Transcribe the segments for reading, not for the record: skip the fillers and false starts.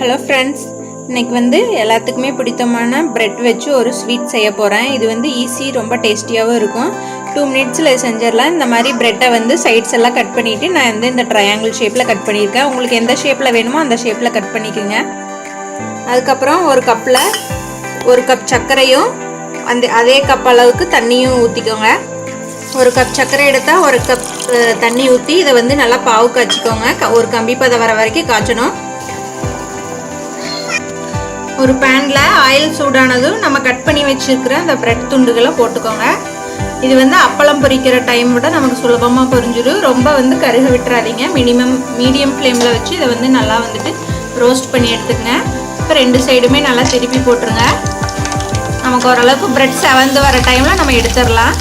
Hello friends, இன்றைக்கி வந்து எல்லாத்துக்குமே பிடித்தமான ப்ரெட் வச்சு ஒரு ஸ்வீட் செய்ய போகிறேன். இது வந்து ஈஸி, ரொம்ப டேஸ்டியாகவும் இருக்கும். 2 மினிட்ஸில் செஞ்சிடலாம். இந்த மாதிரி ப்ரெட்டை வந்து சைட்ஸ் எல்லாம் கட் பண்ணிவிட்டு நான் வந்து இந்த ட்ரையாங்கிள் ஷேப்பில் கட் பண்ணியிருக்கேன். உங்களுக்கு எந்த ஷேப்பில் வேணுமோ அந்த ஷேப்பில் கட் பண்ணிக்கோங்க. அதுக்கப்புறம் ஒரு கப்பில் 1 கப் சர்க்கரையும் அதே கப் அளவுக்கு தண்ணியும் ஊற்றிக்கோங்க. 1 கப் சர்க்கரை எடுத்தால் 1 கப் தண்ணி ஊற்றி இதை வந்து நல்லா பாவு காய்ச்சிக்கோங்க. ஒரு கம்பி பதம் வர வரைக்கும் காய்ச்சணும். ஒரு பேனில் ஆயில் சூடானதும் நம்ம கட் பண்ணி வச்சுருக்கிற அந்த ப்ரெட் துண்டுகளை போட்டுக்கோங்க. இது வந்து அப்பளம் பொரிக்கிற டைம் விட நமக்கு சுலபமாக பொரிஞ்சிடும். ரொம்ப வந்து கருக விட்டுறாதீங்க. மீடியம் ஃப்ளேமில் வச்சு இதை வந்து நல்லா வந்துட்டு ரோஸ்ட் பண்ணி எடுத்துக்கங்க. இப்போ 2 சைடுமே நல்லா திருப்பி போட்டுருங்க. நமக்கு ஓரளவுக்கு ப்ரெட் செவந்து வர டைமில் நம்ம எடுத்துடலாம்.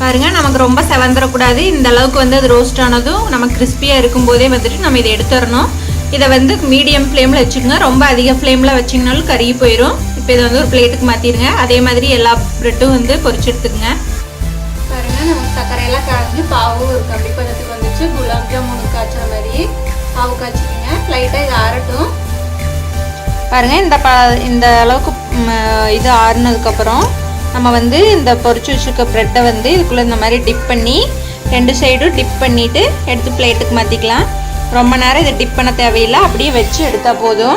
பாருங்கள், நமக்கு ரொம்ப செவந்துடக்கூடாது. இந்த அளவுக்கு வந்து அது ரோஸ்ட் ஆனதும் நம்ம கிறிஸ்பியாக இருக்கும்போதே வந்துட்டு நம்ம இதை எடுத்துடணும். இதை வந்து மீடியம் ஃப்ளேமில் வச்சுக்கோங்க. ரொம்ப அதிக ஃப்ளேமில் வச்சிங்கனாலும் கருகி போயிடும். இப்போ இதை வந்து ஒரு பிளேட்டுக்கு மாற்றிடுங்க. அதே மாதிரி எல்லா ப்ரெட்டும் வந்து பொரிச்சு எடுத்துக்கங்க. பாருங்கள், நமக்கு சர்க்கரையெல்லாம் காய்ச்சி பாவு ஒரு கம்பி பதத்துக்கு வந்துச்சு. குலாப் ஜாமுன் காய்ச்சற மாதிரி பாவு காய்ச்சிக்கோங்க. லைட்டாக இது ஆறட்டும். பாருங்கள், இந்த அளவுக்கு இது ஆறுனதுக்கப்புறம் நம்ம வந்து இந்த பொரிச்சு வச்சுருக்க ப்ரெட்டை வந்து இதுக்குள்ளே இந்த மாதிரி டிப் பண்ணி 2 சைடும் டிப் பண்ணிவிட்டு எடுத்து பிளேட்டுக்கு மாற்றிக்கலாம். ரொம்ப நேரம் இதை டிப் பண்ண தேவையில்லை, அப்படியே வச்சு எடுத்தால் போதும்.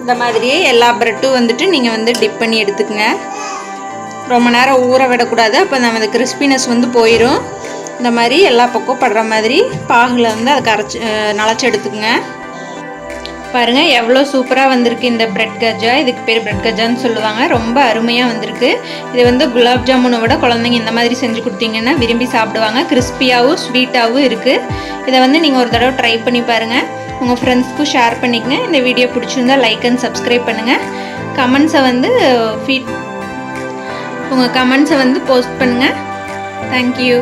இந்த மாதிரியே எல்லா ப்ரெட்டும் வந்துட்டு நீங்கள் வந்து டிப் பண்ணி எடுத்துக்கங்க. ரொம்ப நேரம் ஊற விடக்கூடாது, அப்போ நம்ம அந்த கிறிஸ்பினஸ் வந்து போயிடும். இந்த மாதிரி எல்லா பக்கம் படுற மாதிரி பாகில் வந்து அதை நனைச்சி எடுத்துக்கங்க. பாருங்கள், எவ்வளோ சூப்பராக வந்திருக்கு இந்த ப்ரெட் கஜா. இதுக்கு பேர் ப்ரெட் கஜான்னு சொல்லுவாங்க. ரொம்ப அருமையாக வந்திருக்கு. இது வந்து குலாப் ஜாமுனை விட குழந்தைங்க இந்த மாதிரி செஞ்சு கொடுத்தீங்கன்னா விரும்பி சாப்பிடுவாங்க. கிறிஸ்பியாகவும் ஸ்வீட்டாகவும் இருக்குது. இதை வந்து நீங்கள் ஒரு தடவை ட்ரை பண்ணி பாருங்கள். உங்கள் ஃப்ரெண்ட்ஸ்க்கும் ஷேர் பண்ணிக்கங்க. இந்த வீடியோ பிடிச்சிருந்தால் லைக் அண்ட் சப்ஸ்கிரைப் பண்ணுங்கள். உங்கள் கமெண்ட்ஸை வந்து போஸ்ட் பண்ணுங்கள். தேங்க்யூ.